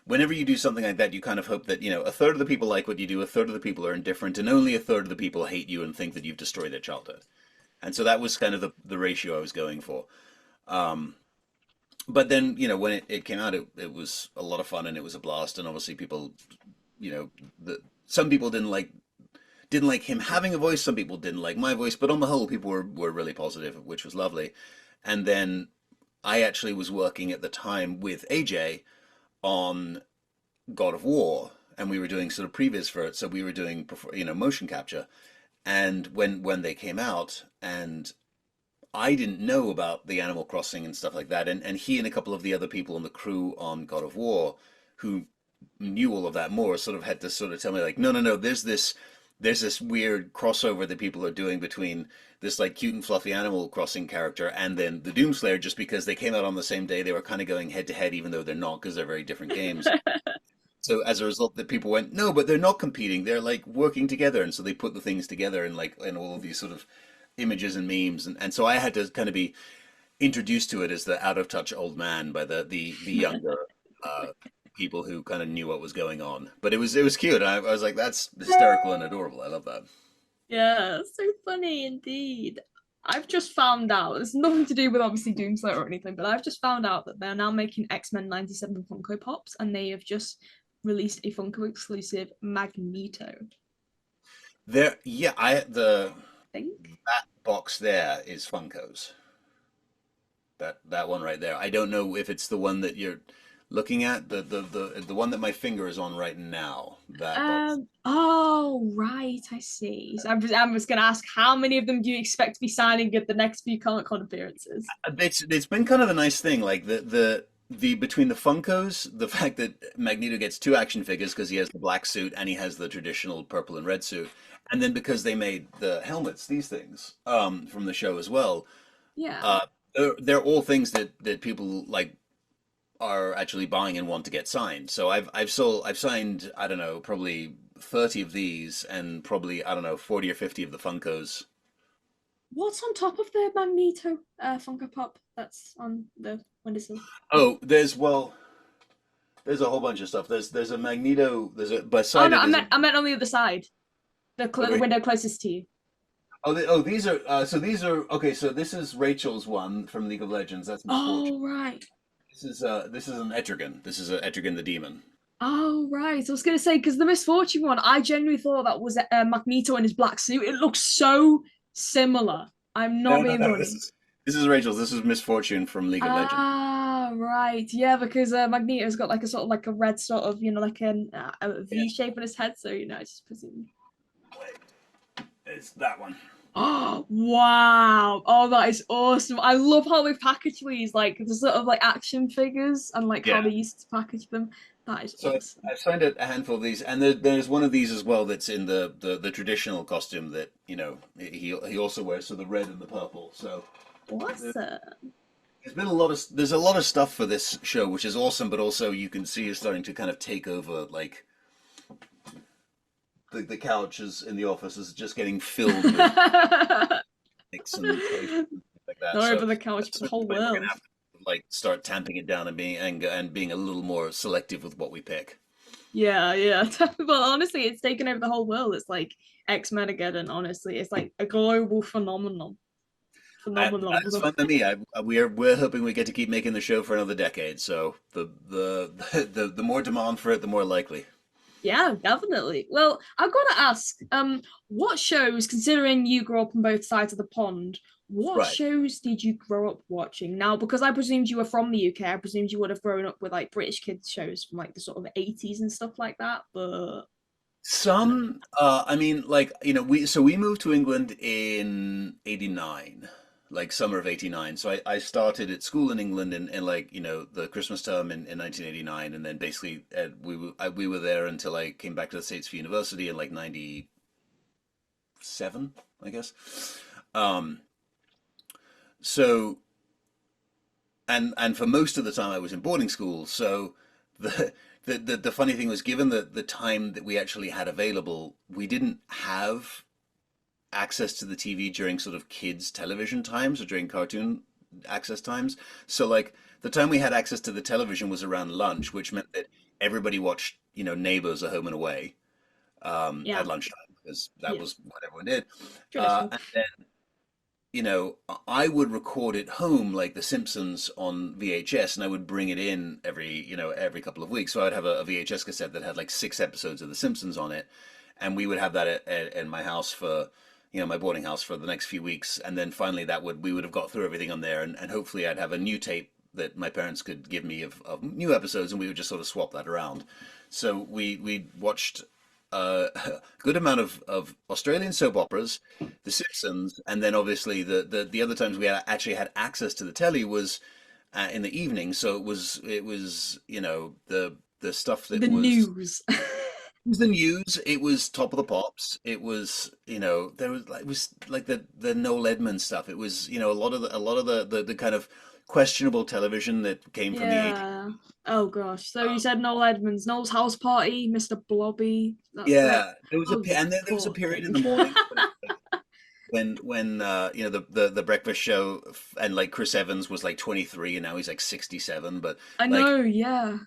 whenever you do something like that, you kind of hope that, a third of the people like what you do, a third of the people are indifferent, and only a third of the people hate you and think that you've destroyed their childhood. And so that was kind of the ratio I was going for. Um, but then, when it came out, it was a lot of fun and it was a blast. And obviously, people, some people didn't like him having a voice. Some people didn't like my voice, but on the whole, people were really positive, which was lovely. And then I actually was working at the time with AJ on God of War, and we were doing sort of previs for it. So we were doing, motion capture. And when they came out, and I didn't know about the Animal Crossing and stuff like that, and he and a couple of the other people on the crew on God of War who knew all of that more sort of had to sort of tell me like, no, no, no, there's this weird crossover that people are doing between this like cute and fluffy Animal Crossing character and then the Doomslayer, just because they came out on the same day. They were kind of going head to head, even though they're not, because they're very different games. So as a result, that people went, no, but they're not competing. They're like working together, and so they put the things together and like in all of these sort of images and memes, and so I had to kind of be introduced to it as the out of touch old man by the younger uh, people who kind of knew what was going on. But it was cute. I was like, that's hysterical and adorable. I love that. Yeah, so funny indeed. I've just found out, it's nothing to do with obviously Doomslayer or anything, but I've just found out that they're now making X-Men 97 Funko Pops and they have just released a Funko exclusive Magneto, There, yeah, I think. that box there is Funko's. That one right there. I don't know if it's the one that you're looking at. The one that my finger is on right now. That box. Oh, right, I see. So I was gonna ask, how many of them do you expect to be signing at the next few Comic Con appearances? It's been kind of a nice thing, like the between the Funkos, the fact that Magneto gets two action figures because he has the black suit and he has the traditional purple and red suit, and then because they made the helmets, these things, from the show as well. Yeah. Uh, they're all things that people like are actually buying and want to get signed. So I've signed, I don't know, probably 30 of these and probably, I don't know, 40 or 50 of the Funkos. What's on top of the Magneto Funko Pop that's on the windowsill? Oh, there's a whole bunch of stuff. There's a Magneto. There's a Oh beside no, it I is meant I meant on the other side, the okay. window closest to you. These are so these are okay. So this is Rachel's one from League of Legends. That's Misfortune. Oh right. This is an Etrigan. This is a Etrigan the Demon. Oh right. I was gonna say because the Misfortune one, I genuinely thought that was Magneto in his black suit. It looks so similar. I'm No, not no, being no. funny. This is Rachel's. This is Misfortune from League of Legends. Ah, right. Yeah, because Magneto's got like a sort of like a red sort of, like a Yeah, V shape on his head, so I just presume. it's that one. Oh, wow. Oh, that is awesome. I love how they package these, like the sort of like action figures and like how Yeah. they used to package them. That is So awesome. I've signed a handful of these, and there's one of these as well that's in the traditional costume that he also wears, so the red and the purple. So Awesome. there's a lot of stuff for this show, which is awesome, but also you can see it's starting to kind of take over. Like the couches in the office is just getting filled with pics and posters and stuff like that. Not So over the at couch, a but the certain whole point, we're gonna world. have to like start tamping it down and being a little more selective with what we pick. Yeah, yeah. Well, honestly, it's taken over the whole world. It's like X-Men again, and honestly, it's like a global phenomenon. Phenomenon. That's fun to me. We're hoping we get to keep making the show for another decade. So the more demand for it, the more likely. Yeah, definitely. Well, I've got to ask, what shows, considering you grew up on both sides of the pond, what Right. shows did you grow up watching? Now, because I presumed you were from the UK, I presumed you would have grown up with like British kids shows from like the sort of 80s and stuff like that, but no. I mean, like we moved to England in '89. like summer of '89. So I started at school in England in like, the Christmas term in 1989, and then basically we were there until I came back to the States for university in like '97, I guess. Um, so and for most of the time I was in boarding school. So the the funny thing was, given the time that we actually had available, we didn't have access to the TV during sort of kids television times or during cartoon access times. So like the time we had access to the television was around lunch, which meant that everybody watched, Neighbors, A Home and Away, Yeah. at lunchtime, because that Yeah. was what everyone did. Traditional. And then, I would record at home like The Simpsons on VHS, and I would bring it in every couple of weeks. So I'd have a VHS cassette that had like 6 episodes of The Simpsons on it, and we would have that at my house for, my boarding house for the next few weeks, and then finally we would have got through everything on there, and hopefully I'd have a new tape that my parents could give me of new episodes, and we would just sort of swap that around. So we watched a good amount of Australian soap operas, The Simpsons, and then obviously the other times we actually had access to the telly was in the evening. So it was the stuff that The was. news. It was the news. It was Top of the Pops. It was, there was like, it was like the Noel Edmonds stuff. It was, a lot of the kind of questionable television that came from the 80s. Yeah. Oh gosh. So you said Noel Edmonds, Noel's House Party, Mr. Blobby. That's it. Yeah, there was Oh, you and then there was a poor period in thing. the morning when it was like, when the breakfast show, and like Chris Evans was like 23 and now he's like 67, but I like know. Yeah.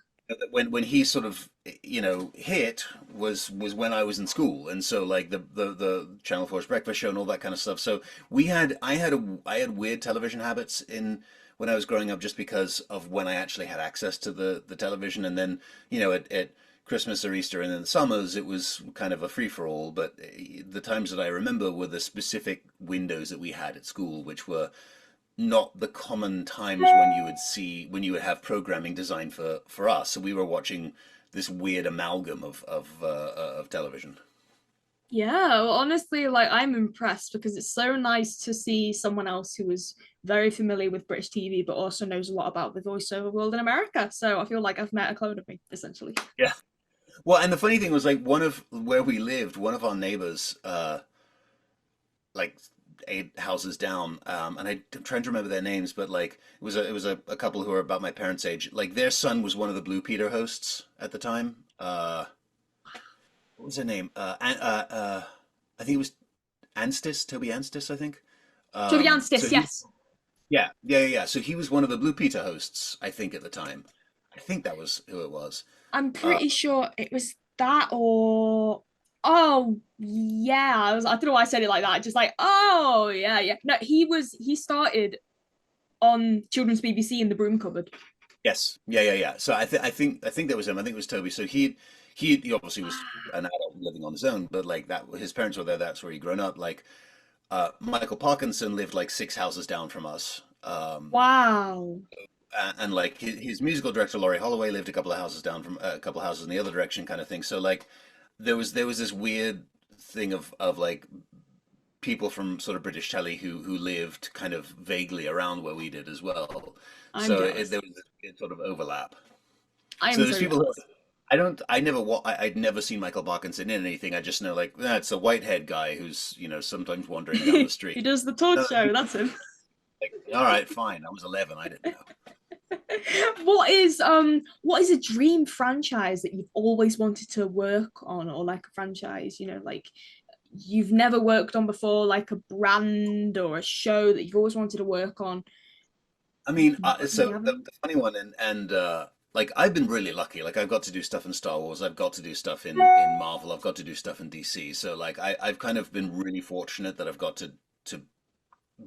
when he sort of hit was when I was in school, and so like the Channel 4's breakfast show and all that kind of stuff. So I had weird television habits in when I was growing up, just because of when I actually had access to the television, and then at Christmas or Easter and in the summers it was kind of a free for all. But the times that I remember were the specific windows that we had at school, which were not the common times when you would have programming designed for us. So we were watching this weird amalgam of television. Yeah, well, honestly, like I'm impressed because it's so nice to see someone else who is very familiar with British TV, but also knows a lot about the voiceover world in America. So I feel like I've met a clone of me, essentially. Yeah. Well, and the funny thing was, like, one of where we lived, one of our neighbors, like 8 houses down, and I'm trying to remember their names, but like it was a couple who were about my parents' age. Like their son was one of the Blue Peter hosts at the time. What was her name? I think it was Toby Anstis, I think. Toby So Anstis, he, yes. yeah, yeah, yeah, yeah. So he was one of the Blue Peter hosts, I think, at the time. I think that was who it was. I'm Uh, pretty sure it was that or oh yeah. I don't know why I said it like that. Just like, oh yeah, yeah. No, he started on children's BBC in the broom cupboard. yes, yeah, yeah, yeah. So I think that was him. I think it was Toby. So he obviously was an adult living on his own, but like that, his parents were there. That's where he grown up. Like Michael Parkinson lived like 6 houses down from us. Wow. And like his musical director Laurie Holloway lived a couple of houses down from a couple of houses in the other direction, kind of thing. So like there was this weird thing of like people from sort of British telly who lived kind of vaguely around where we did as well. I'm So jealous. there was this sort of overlap. I So am there's so people who jealous. I'd never seen Michael Parkinson in anything. I just know like that's a whitehead guy who's sometimes wandering down the He street. does the talk No, show, that's him. like, all right, fine. I was 11. I didn't know. What is a dream franchise that you've always wanted to work on, or like a franchise, like you've never worked on before, like a brand or a show that you've always wanted to work on, I mean, but you so the, haven't? the funny one, and like I've been really lucky. Like I've got to do stuff in Star Wars. I've got to do stuff in Marvel. I've got to do stuff in DC. So like I've kind of been really fortunate that I've got to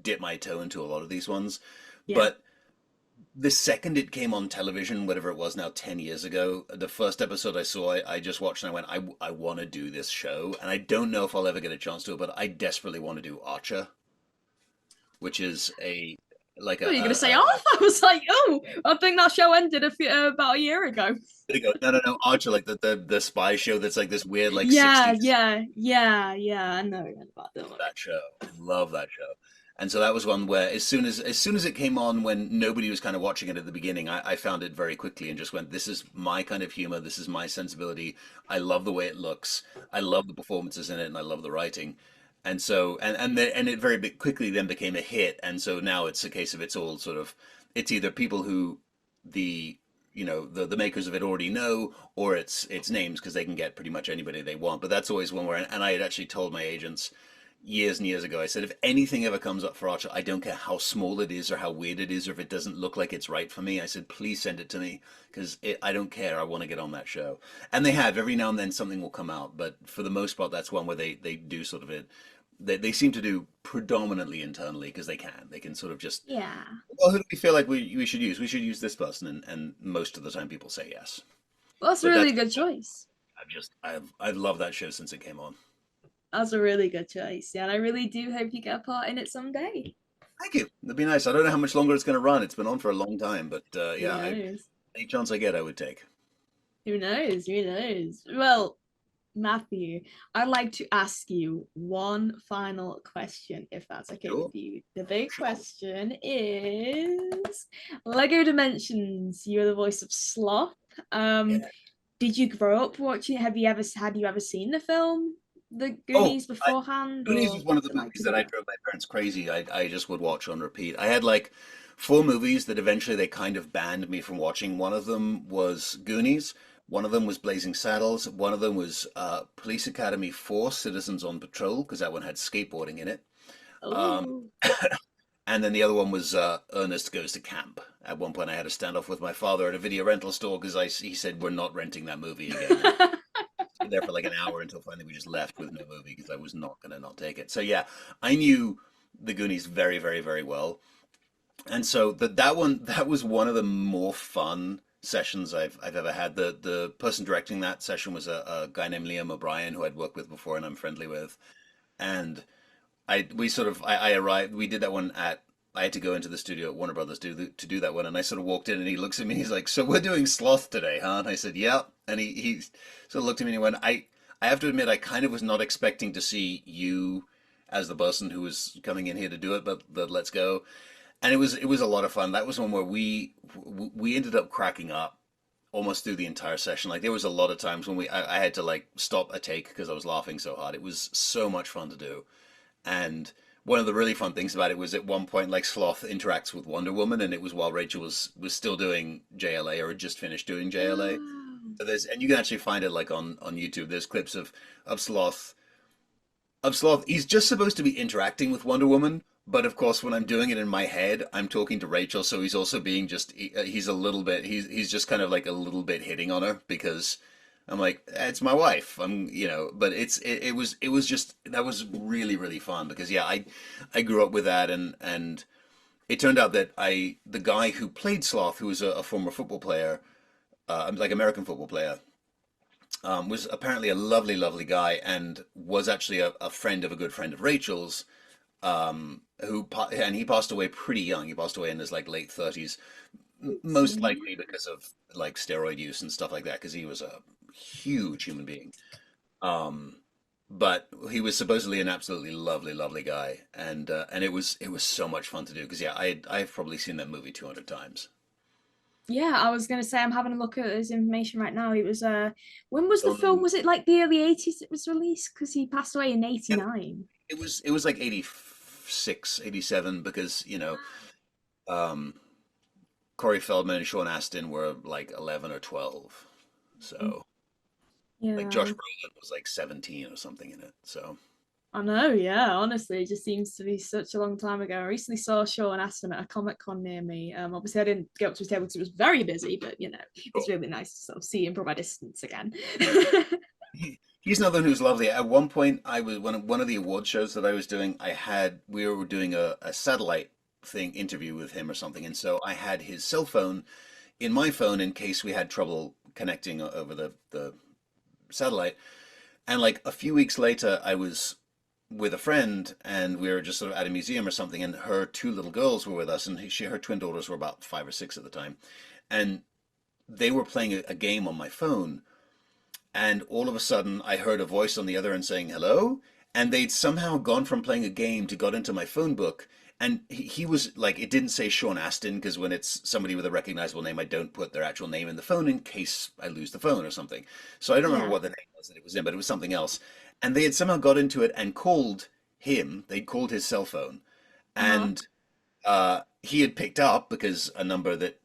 dip my toe into a lot of these ones. Yeah. But the second it came on television, whatever it was now, 10 years ago, the first episode I saw, I just watched and I went, I want to do this show. And I don't know if I'll ever get a chance to, but I desperately want to do Archer, which is a like What are you gonna say off? I was like, oh, I think that show ended about a year ago. there you go. No, no, no, Archer, like the spy show that's like this weird like Yeah, 60s. yeah, yeah, yeah. I know about that one. That show. I love that show. And so that was one where as soon as it came on, when nobody was kind of watching it at the beginning, I found it very quickly and just went, this is my kind of humor, this is my sensibility. I love the way it looks, I love the performances in it, and I love the writing. And so and it very quickly then became a hit. And so now it's a case of it's all sort of, it's either people who the the makers of it already know, or it's names because they can get pretty much anybody they want. But that's always one where, and I had actually told my agents years and years ago, I said, if anything ever comes up for Archer, I don't care how small it is or how weird it is or if it doesn't look like it's right for me. I said, please send it to me because I don't care. I want to get on that show. And they have. Every now and then something will come out. But for the most part, that's one where they do sort of it. They seem to do predominantly internally because they can. They can sort of just, Yeah. well, who do we feel like we should use? We should use this person. And most of the time people say yes. Well, that's a But really good choice. I've loved that show since it came on. That's a really good choice. Yeah, and I really do hope you get a part in it someday. Thank you. That'd be nice. I don't know how much longer it's going to run. It's been on for a long time, but yeah, Who knows? any chance I get, I would take. Who knows? Who knows? Well, Matthew, I'd like to ask you one final question, if that's okay Sure. with you. The big Sure. question is Lego Dimensions. You're the voice of Sloth. Yeah. Did you grow up watching? Had you ever seen the film, The Oh, Goonies, beforehand? Goonies Or was one of the was it like movies that I drove my parents crazy. I just would watch on repeat. I had like four movies that eventually they kind of banned me from watching. One of them was Goonies. One of them was Blazing Saddles. One of them was Police Academy 4, Citizens on Patrol, because that one had skateboarding in it. Um, Oh. and then the other one was Ernest Goes to Camp. At one point, I had a standoff with my father at a video rental store because he said, we're not renting that movie again. There for like an hour until finally we just left with no movie because I was not going to not take it. So yeah, I knew the Goonies very, very, very well. And so that was one of the more fun sessions I've ever had. The person directing that session was a guy named Liam O'Brien who I'd worked with before and I'm friendly with. And I arrived. We did that one at. I had to go into the studio at Warner Brothers to do that one, and I sort of walked in, and he looks at me. He's like, "So we're doing Sloth today, huh?" And I said, "Yeah." And he sort of looked at me and he went, I have to admit, I kind of was not expecting to see you as the person who was coming in here to do it, but let's go." And it was a lot of fun. That was one where we ended up cracking up almost through the entire session. Like there was a lot of times when I had to like stop a take because I was laughing so hard. It was so much fun to do. And one of the really fun things about it was at one point, like Sloth interacts with Wonder Woman, and it was while Rachel was still doing JLA or had just finished doing JLA. Wow. So and you can actually find it like on YouTube. There's clips of Sloth of Sloth. He's just supposed to be interacting with Wonder Woman, but of course, when I'm doing it in my head, I'm talking to Rachel, so he's also being he's a little bit he's just kind of like a little bit hitting on her because I'm like, it's my wife. But it was just that was really really fun because yeah, I grew up with that and it turned out that the guy who played Sloth, who was a former football player, like American football player, was apparently a lovely lovely guy and was actually a friend of a good friend of Rachel's, and he passed away pretty young. He passed away in his like late 30s, most likely because of like steroid use and stuff like that, because he was a huge human being. Um, but he was supposedly an absolutely lovely, lovely guy, and it was so much fun to do because yeah, I've probably seen that movie 200 times. Yeah, I was gonna say I'm having a look at his information right now. It was when was the film? Um, Was it like the early 80s it was released? Because he passed away in yeah, 89. it was like 86, 87 because um, Corey Feldman and Sean Astin were like 11 or 12, so like Josh Yeah. Brolin was like 17 or something in it. So I know, yeah, honestly, it just seems to be such a long time ago. I recently saw Sean Astin at a Comic Con near me. Obviously, I didn't get up to his table because it was very busy, but it's really nice to sort of see him from a distance again. he's another one who's lovely. At one point, I was one of the award shows that I was doing. We were doing a satellite thing interview with him or something, and so I had his cell phone in my phone in case we had trouble connecting over the satellite. And like a few weeks later, I was with a friend and we were just sort of at a museum or something, and her two little girls were with us, and her twin daughters were about 5 or 6 at the time, and they were playing a game on my phone, and all of a sudden I heard a voice on the other end saying hello, and they'd somehow gone from playing a game to got into my phone book, And he was like, it didn't say Sean Astin, because when it's somebody with a recognizable name, I don't put their actual name in the phone in case I lose the phone or something. So I don't remember Yeah. what the name was that it was in, but it was something else. And they had somehow got into it and called him. They'd called his cell phone, Uh-huh. and he had picked up because a number that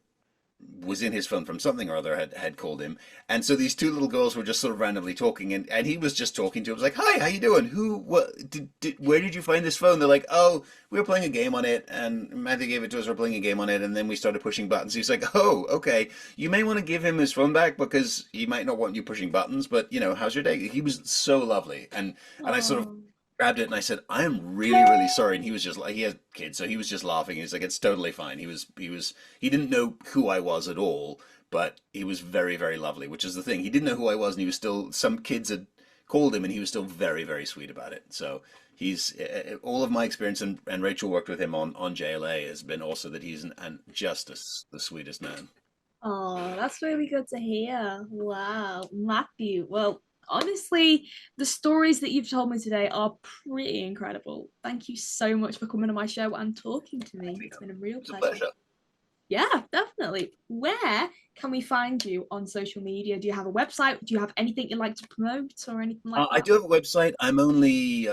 was in his phone from something or other had called him. And so these two little girls were just sort of randomly talking, and he was just talking to him. It was like, "Hi, how you doing? Where did you find this phone?" They're like, "Oh, we were playing a game on it, and Matthew gave it to us. We're playing a game on it, and then we started pushing buttons." He's like, "Oh, okay. You may want to give him his phone back because he might not want you pushing buttons, but how's your day?" He was so lovely, and I sort of Oh. grabbed it and I said, "I'm really, really sorry." And he was just like, he has kids, so he was just laughing. He's like, "It's totally fine." He didn't know who I was at all, but he was very, very lovely, which is the thing. He didn't know who I was, and he was still, some kids had called him, and he was still very, very sweet about it. So he's all of my experience, and Rachel worked with him on JLA, has been also that he's just the sweetest man. Oh, that's really good to hear. Wow. Matthew, well, honestly, the stories that you've told me today are pretty incredible. Thank you so much for coming on my show and talking to me. It's been a real It's a pleasure. pleasure. Yeah, definitely. Where can we find you on social media? Do you have a website? Do you have anything you'd like to promote or anything like I that? do have a website. I'm only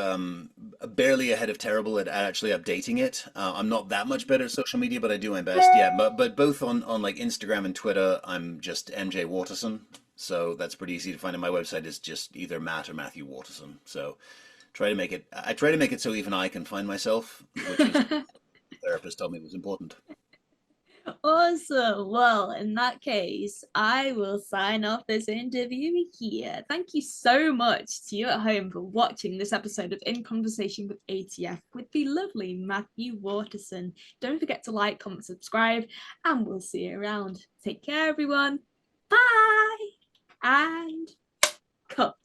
barely ahead of terrible at actually updating it. I'm not that much better at social media, but I do my best. Yeah, but both on like Instagram and Twitter, I'm just MJ Waterson. So that's pretty easy to find. And my website is just either Matt or Matthew Waterson. So I try to make it so even I can find myself, which was the therapist told me was important. Awesome. Well, in that case, I will sign off this interview here. Thank you so much to you at home for watching this episode of In Conversation with ATF with the lovely Matthew Waterson. Don't forget to like, comment, subscribe, and we'll see you around. Take care, everyone. Bye. And cut.